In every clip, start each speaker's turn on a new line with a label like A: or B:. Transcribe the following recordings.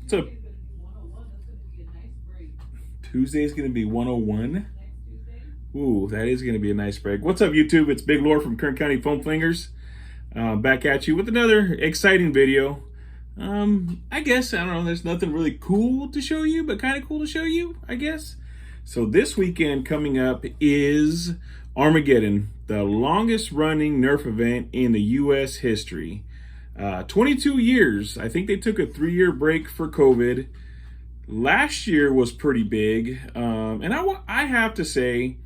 A: What's up? Tuesday is going to be 101. Ooh, that is going to be a nice break. What's up, YouTube? It's Big Lord from Kern County Foam Flingers. Back at you with another exciting video. I guess, I don't know, there's nothing really cool to show you, but kind of cool to show you, I guess. So this weekend coming up is Armageddon, the longest running Nerf event in the U.S. history. 22 years. I think they took a 3-year break for COVID. Last year was pretty big. And I have to say,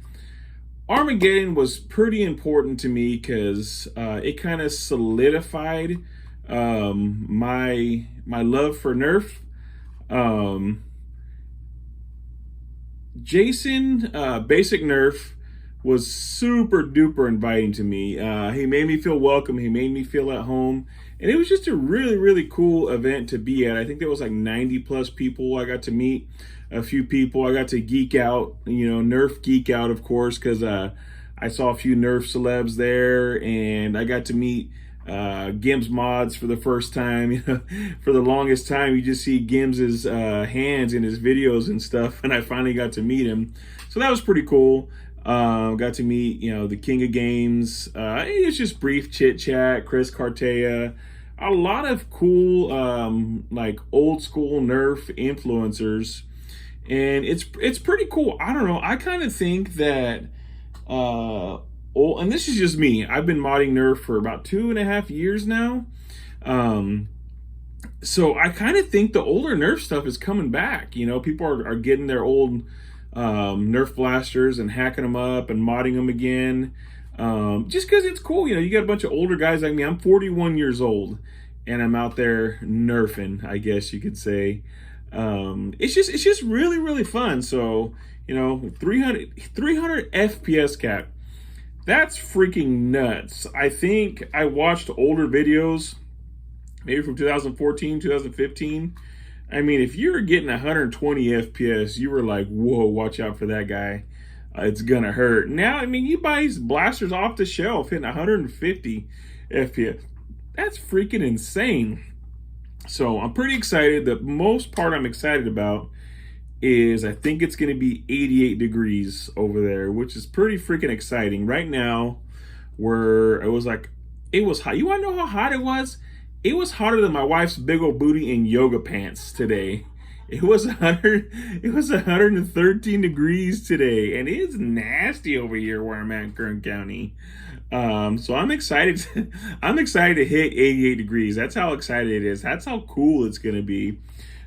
A: Armageddon was pretty important to me because it kind of solidified my love for Nerf. Jason, Basic Nerf, was super duper inviting to me. He made me feel welcome. He made me feel at home. And it was just a really, really cool event to be at. I think there was like 90 plus people. I got to meet a few people. I got to geek out, Nerf geek out, of course, because I saw a few Nerf celebs there, and I got to meet Gims Mods for the first time. For the longest time, you just see Gims's hands in his videos and stuff, and I finally got to meet him. So that was pretty cool. Got to meet, the King of Games. It's just brief chit chat, Chris Cartea, a lot of cool, like old school Nerf influencers. And it's pretty cool. I don't know. I kind of think that, and this is just me. I've been modding Nerf for about 2.5 years now. So I kind of think the older Nerf stuff is coming back. People are getting their old Nerf blasters and hacking them up and modding them again. Just because it's cool. You got a bunch of older guys like me. I'm 41 years old and I'm out there Nerfing, I guess you could say. It's just really, really fun. So, 300 FPS cap. That's freaking nuts. I think I watched older videos, maybe from 2014, 2015. I mean, if you were getting 120 FPS, you were like, whoa, watch out for that guy. It's gonna hurt. Now, I mean, you buy these blasters off the shelf hitting 150 FPS. That's freaking insane. So I'm pretty excited. The most part I'm excited about is I think it's going to be 88 degrees over there, which is pretty freaking exciting. Right now, it was hot. You want to know how hot it was? It was hotter than my wife's big old booty in yoga pants today. It was 113 degrees today, and it's nasty over here where I'm at in Kern County. So I'm excited. I'm excited to hit 88 degrees. That's how excited it is. That's how cool it's gonna be.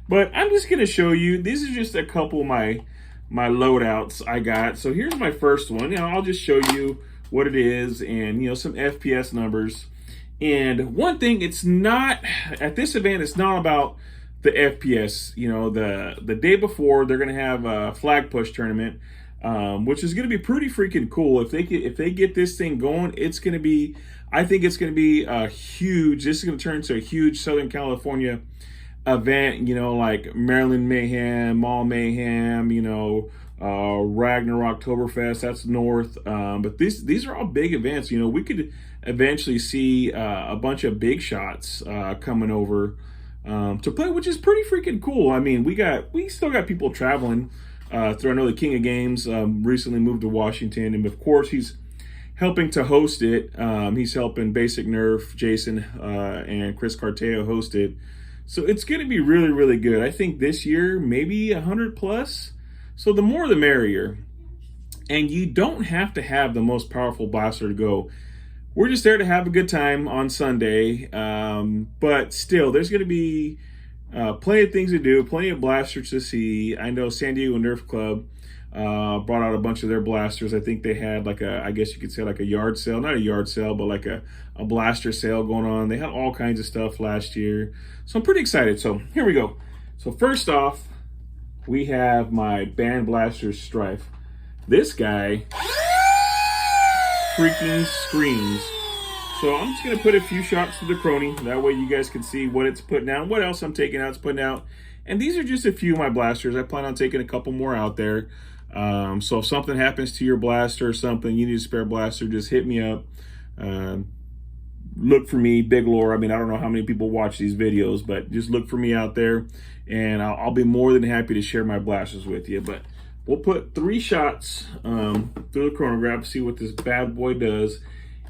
A: But I'm just gonna show you. These are just a couple of my loadouts I got. So here's my first one. I'll just show you what it is and some FPS numbers. And one thing, it's not at this event. It's not about the FPS. The day before they're gonna have a flag push tournament. Which is going to be pretty freaking cool. If they get this thing going, it's going to be, I think it's going to be a huge, this is going to turn into a huge Southern California event, like Maryland Mayhem, Mall Mayhem, Ragnar Oktoberfest, that's north. But these are all big events. We could eventually see a bunch of big shots coming over to play, which is pretty freaking cool. I mean, we still got people traveling through. I know the King of Games recently moved to Washington, and of course he's helping to host it. He's helping Basic Nerf, Jason, and Chris Cartea host it. So it's going to be really, really good. I think this year maybe 100 plus. So the more the merrier. And you don't have to have the most powerful blaster to go. We're just there to have a good time on Sunday. But still, there's going to be plenty of things to do, plenty of blasters to see. I know San Diego Nerf Club brought out a bunch of their blasters. I think they had I guess you could say like a yard sale, not a yard sale, but like a blaster sale going on. They had all kinds of stuff last year. So I'm pretty excited. So here we go. So first off, we have my Band Blaster Strife. This guy freaking screams. So I'm just going to put a few shots to the crony. That way you guys can see what it's putting out, what else I'm taking out, it's putting out. And these are just a few of my blasters. I plan on taking a couple more out there. So if something happens to your blaster or something, you need a spare blaster, just hit me up. look for me, Big Lore. I mean, I don't know how many people watch these videos, but just look for me out there, and I'll be more than happy to share my blasters with you. But we'll put 3 shots through the chronograph, see what this bad boy does.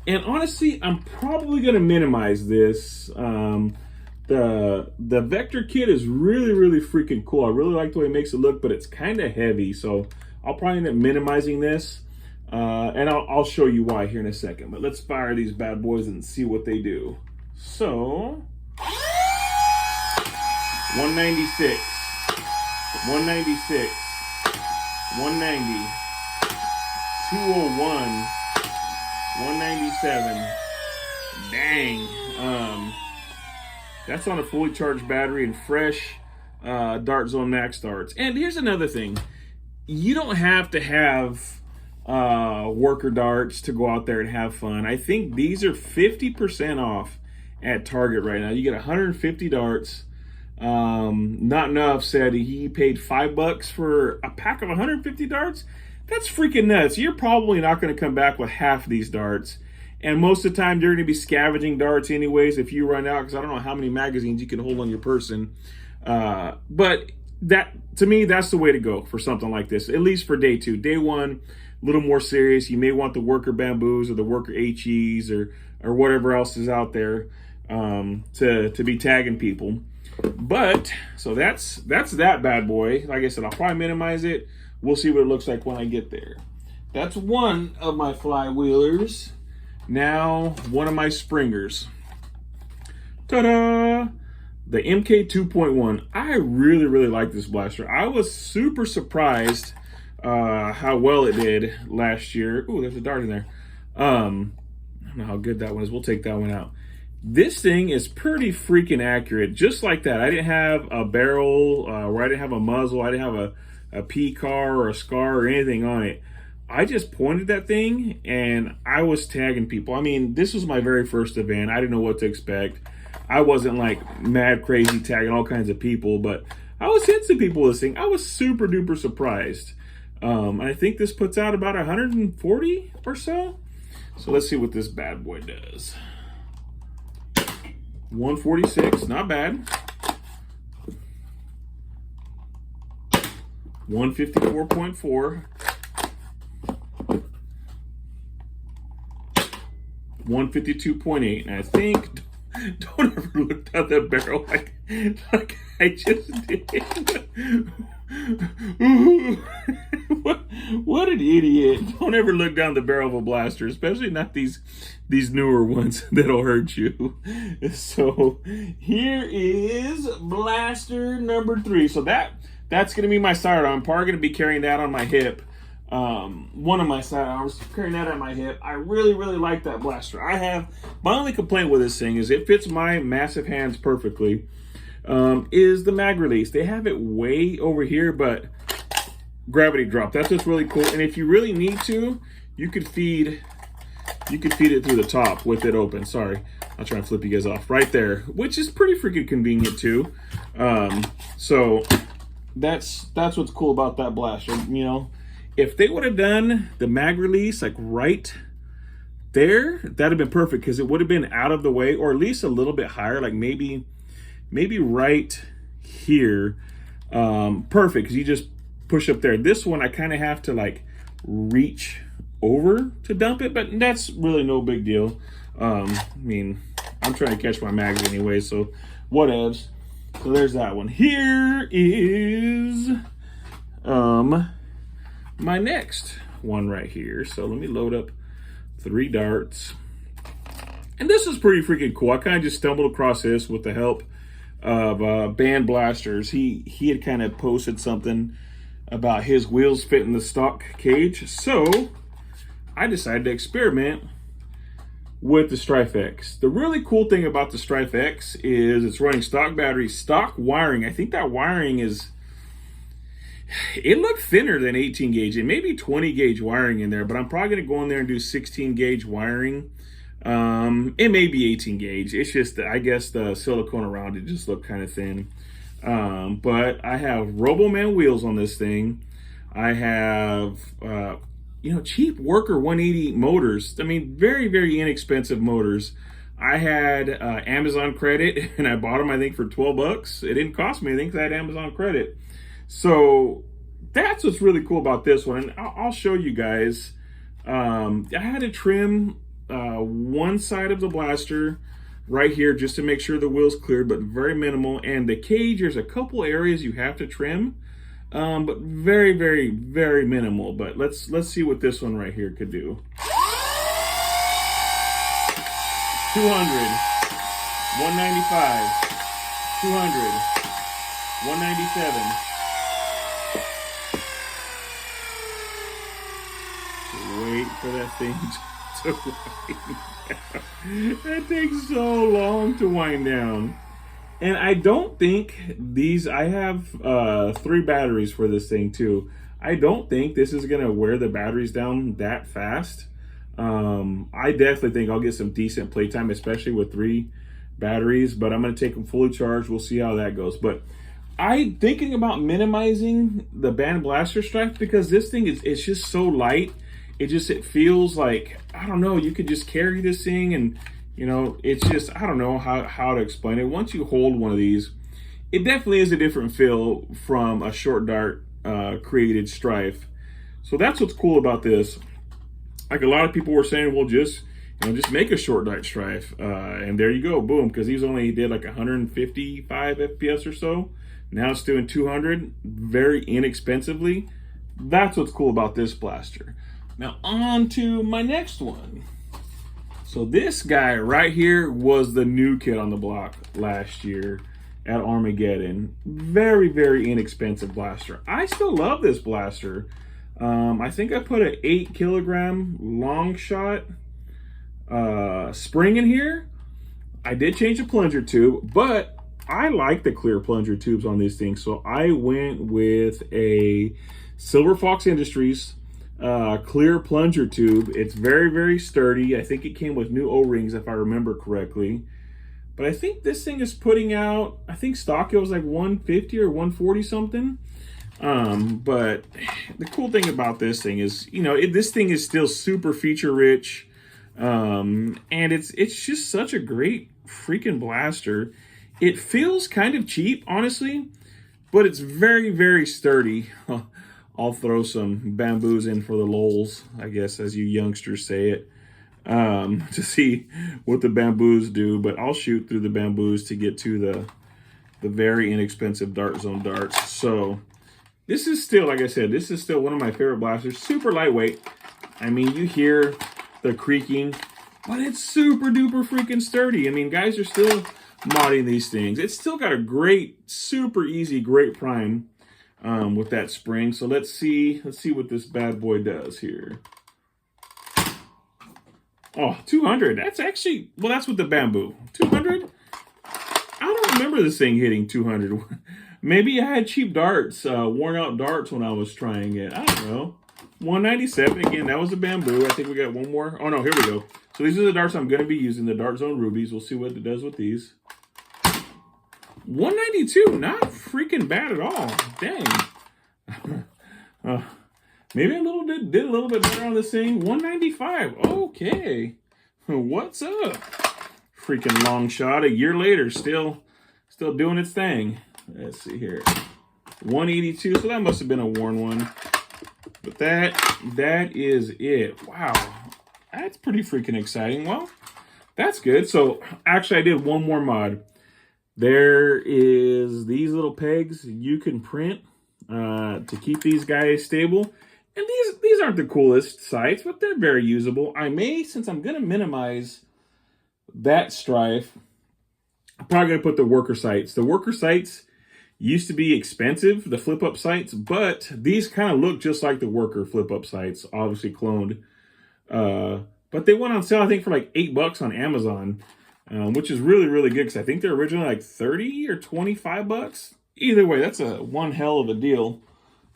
A: And honestly, I'm probably going to minimize this. The Vector kit is really freaking cool. I really like the way it makes it look, but it's kind of heavy, so I'll probably end up minimizing this. And I'll show you why here in a second. But let's fire these bad boys and see what they do. So, 196, 196, 190, 201, 197. Dang. That's on a fully charged battery and fresh Dart Zone Max darts. And here's another thing. You don't have to have worker darts to go out there and have fun. I think these are 50% off at Target right now. You get 150 darts. Not Enough said he paid $5 for a pack of 150 darts. That's freaking nuts. You're probably not going to come back with half of these darts. And most of the time, you're going to be scavenging darts anyways if you run out, because I don't know how many magazines you can hold on your person. But that, to me, that's the way to go for something like this, at least for day 2. Day 1, a little more serious. You may want the worker bamboos or the worker HEs or whatever else is out there to be tagging people. But, so that's that bad boy. Like I said, I'll probably minimize it. We'll see what it looks like when I get there. That's one of my flywheelers. Now, one of my springers. Ta-da! The MK 2.1. I really like this blaster. I was super surprised how well it did last year. Ooh, there's a dart in there. I don't know how good that one is. We'll take that one out. This thing is pretty freaking accurate. Just like that. I didn't have a barrel, or I didn't have a muzzle. I didn't have a P-car or a SCAR or anything on it. I just pointed that thing and I was tagging people. I mean, this was my very first event. I didn't know what to expect. I wasn't like mad crazy tagging all kinds of people, but I was hitting some people with this thing. I was super duper surprised. And I think this puts out about 140 or so. So let's see what this bad boy does. 146, not bad. 154.4. 152.8, and I think, don't ever look down that barrel like I just did. what an idiot. Don't ever look down the barrel of a blaster, especially not these newer ones that'll hurt you. So here is blaster number 3. So that's going to be my sidearm. I'm probably going to be carrying that on my hip. One of my sidearms, carrying that on my hip. I really like that blaster. My only complaint with this thing is it fits my massive hands perfectly, is the mag release. They have it way over here, but gravity drop. That's what's really cool. And if you really need to, you could feed it through the top with it open. Sorry, I'll try and flip you guys off right there, which is pretty freaking convenient too. So that's what's cool about that blaster, you know. If they would have done the mag release like right there, that'd have been perfect, because it would have been out of the way, or at least a little bit higher, like maybe right here. Perfect, because you just push up there. This one I kind of have to like reach over to dump it, but that's really no big deal. I mean, I'm trying to catch my mags anyway, so whatevs. So there's that one. Here is my next one right here. So let me load up 3 darts. And this is pretty freaking cool. I kind of just stumbled across this with the help of Band Blasters. He had kind of posted something about his wheels fitting the stock cage. So I decided to experiment with the Strife X. The really cool thing about the Strife X is it's running stock battery, stock wiring. I think that wiring is, it looked thinner than 18 gauge. It may be 20 gauge wiring in there, but I'm probably going to go in there and do 16 gauge wiring. It may be 18 gauge. It's just that I guess the silicone around it just looked kind of thin. But I have Roboman wheels on this thing. I have, cheap Worker 180 motors. I mean, very inexpensive motors. I had Amazon credit, and I bought them, I think, for 12 bucks. It didn't cost me anything because I had Amazon credit. So that's what's really cool about this one. And I'll show you guys. I had to trim one side of the blaster right here just to make sure the wheel's cleared, but very minimal. And the cage, there's a couple areas you have to trim, but very, very, very minimal. But let's see what this one right here could do. 200, 195, 200, 197. Wait for that thing to wind down. That takes so long to wind down. And I don't think these, I have 3 batteries for this thing too. I don't think this is gonna wear the batteries down that fast. I definitely think I'll get some decent playtime, especially with 3 batteries, but I'm gonna take them fully charged. We'll see how that goes. But I'm thinking about minimizing the band blaster strap because this thing it's just so light. It feels like, I don't know, you could just carry this thing, and you know, it's just, I don't know how to explain it. Once you hold one of these, it definitely is a different feel from a short dart created strife. So that's what's cool about this. Like a lot of people were saying, well, just make a short dart strife, and there you go, boom. Because these only did like 155 FPS or so. Now it's doing 200, very inexpensively. That's what's cool about this blaster. Now on to my next one. So this guy right here was the new kid on the block last year at Armageddon. Very, very inexpensive blaster. I still love this blaster. I think I put an 8 kilogram long shot spring in here. I did change the plunger tube, but I like the clear plunger tubes on these things. So I went with a Silver Fox Industries clear plunger tube. It's very, very sturdy. I think it came with new O-rings if I remember correctly. But I think this thing is putting out, I think stock it was like 150 or 140 something. But the cool thing about this thing is, you know, this thing is still super feature rich. And it's just such a great freaking blaster. It feels kind of cheap, honestly, but it's very, very sturdy. I'll throw some bamboos in for the lols, I guess, as you youngsters say it, to see what the bamboos do. But I'll shoot through the bamboos to get to the very inexpensive Dart Zone darts. So this is still, like I said, this is still one of my favorite blasters. Super lightweight. I mean, you hear the creaking, but it's super duper freaking sturdy. I mean, guys are still modding these things. It's still got a great, super easy, great prime with that spring. So let's see what this bad boy does here. Oh, 200. That's actually, well, that's with the bamboo. 200? I don't remember this thing hitting 200. Maybe I had cheap darts, worn out darts when I was trying it. I don't know. 197. Again, that was a bamboo. I think we got one more. Oh, no, here we go. So these are the darts I'm going to be using, the Dart Zone Rubies. We'll see what it does with these. 192. Not freaking bad at all. Dang. Maybe did a little bit better on this thing. 195. Okay. What's up? Freaking long shot. A year later, still doing its thing. Let's see here. 182. So that must have been a worn one. But that is it. Wow. That's pretty freaking exciting. Well, that's good. So actually I did one more mod. There is these little pegs you can print to keep these guys stable. And these aren't the coolest sights, but they're very usable. I may, since I'm going to minimize that strife, I'm probably going to put the worker sights. The worker sights used to be expensive, the flip-up sights, but these kind of look just like the worker flip-up sights, obviously cloned. But they went on sale, I think, for like $8 on Amazon, which is really, really good because I think they're originally like 30 or 25 bucks. Either way, that's one hell of a deal.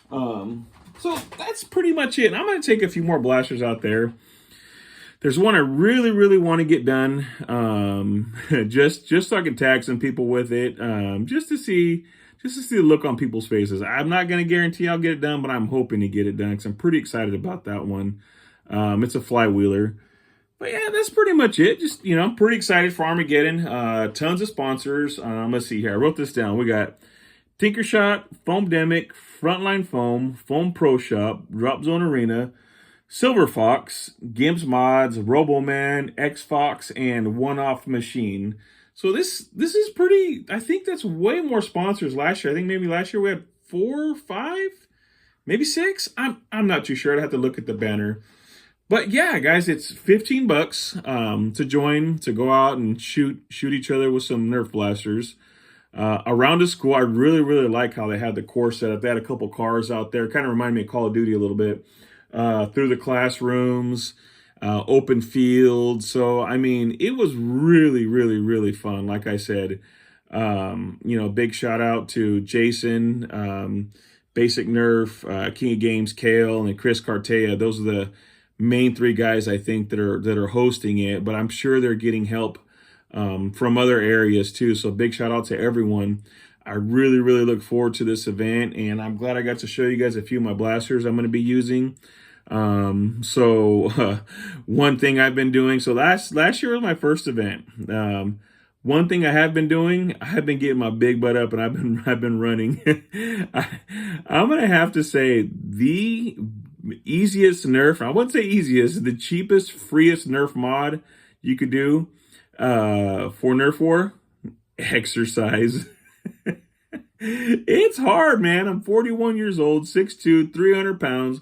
A: So that's pretty much it. And I'm going to take a few more blasters out there. There's one I really, really want to get done, just so I can tag some people with it, just to see the look on people's faces. I'm not going to guarantee I'll get it done, but I'm hoping to get it done because I'm pretty excited about that one. It's a flywheeler. But yeah, that's pretty much it. Just, I'm pretty excited for Armageddon. Tons of sponsors. Let's see here. I wrote this down. We got Tinkershot, Foamdemic, Frontline Foam, Foam Pro Shop, Drop Zone Arena, Silver Fox, Gimp's Mods, Roboman, X Fox, and One Off Machine. So this is pretty. I think that's way more sponsors last year. I think maybe last year we had 4 or 5, maybe 6. I'm not too sure. I'd have to look at the banner. But yeah, guys, it's $15 to join, to go out and shoot each other with some Nerf blasters. Around the school, I really, really like how they had the course set up. They had a couple cars out there. Kind of reminded me of Call of Duty a little bit. Through the classrooms, open field. So, I mean, it was really, really, really fun. Like I said, big shout out to Jason, Basic Nerf, King of Games, Kale, and Chris Cartea. Those are the main 3 guys I think that are hosting it, but I'm sure they're getting help from other areas too. So big shout out to everyone. I really, really look forward to this event, and I'm glad I got to show you guys a few of my blasters I'm going to be using. One thing I've been doing, so last year was my first event. One thing I have been doing, I have been getting my big butt up, and I've been running. I'm going to have to say the easiest Nerf, I wouldn't say easiest, the cheapest, freest Nerf mod you could do for Nerf War, exercise. It's hard, man. I'm 41 years old, 6'2", 300 pounds.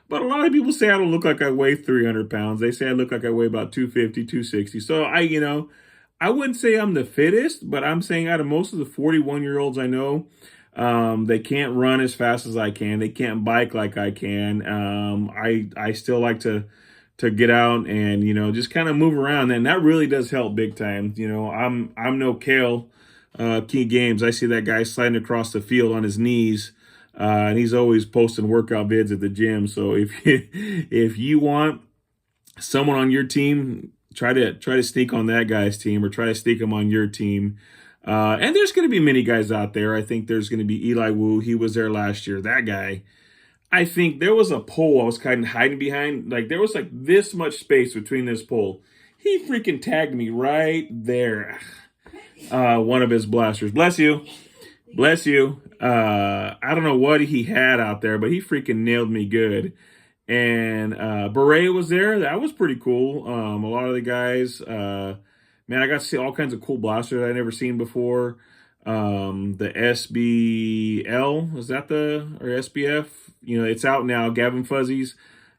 A: But a lot of people say I don't look like I weigh 300 pounds. They say I look like I weigh about 250, 260. So I wouldn't say I'm the fittest, but I'm saying out of most of the 41-year-olds I know, they can't run as fast as I can. They can't bike like I can. I still like to get out and, just kind of move around. And that really does help big time. I'm no Kale, King of Games. I see that guy sliding across the field on his knees. And he's always posting workout vids at the gym. So if you want someone on your team, try to sneak on that guy's team, or try to sneak him on your team. And there's going to be many guys out there. I think there's going to be Eli Wu. He was there last year. That guy. I think there was a pole I was kind of hiding behind. Like, there was like this much space between this pole. He freaking tagged me right there. One of his blasters. Bless you. Bless you. I don't know what he had out there, but he freaking nailed me good. And Beret was there. That was pretty cool. A lot of the guys, man, I got to see all kinds of cool blasters I'd never seen before. The SBL, is that or SBF? It's out now. Gavin Fuzzy's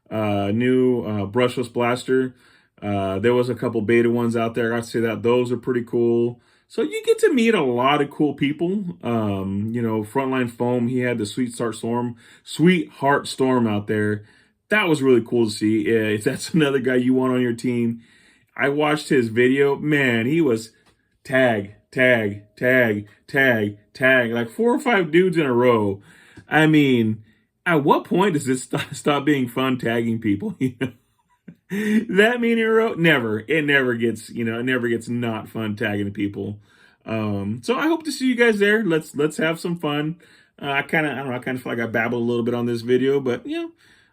A: new brushless blaster. There was a couple beta ones out there. I got to say that those are pretty cool. So you get to meet a lot of cool people. Frontline Foam, he had the Sweetheart Storm out there. That was really cool to see. If that's another guy you want on your team, I watched his video. Man, he was tag, like 4 or 5 dudes in a row. I mean, at what point does it stop being fun tagging people? That many in a row? Never. It never gets, it never gets not fun tagging people. So I hope to see you guys there. Let's have some fun. I kind of feel like I babbled a little bit on this video, but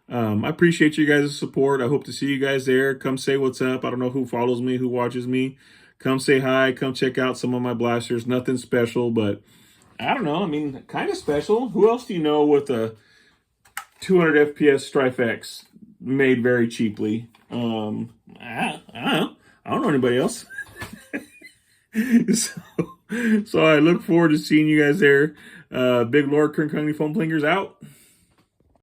A: I appreciate you guys' support. I hope to see you guys there. Come say what's up. I don't know who follows me, who watches me. Come say hi. Come check out some of my blasters. Nothing special, but I don't know. I mean, kind of special. Who else do you know with a 200 FPS Strife X made very cheaply? I don't know. I don't know anybody else. So I look forward to seeing you guys there. Big Lord Kern Foam Plingers out.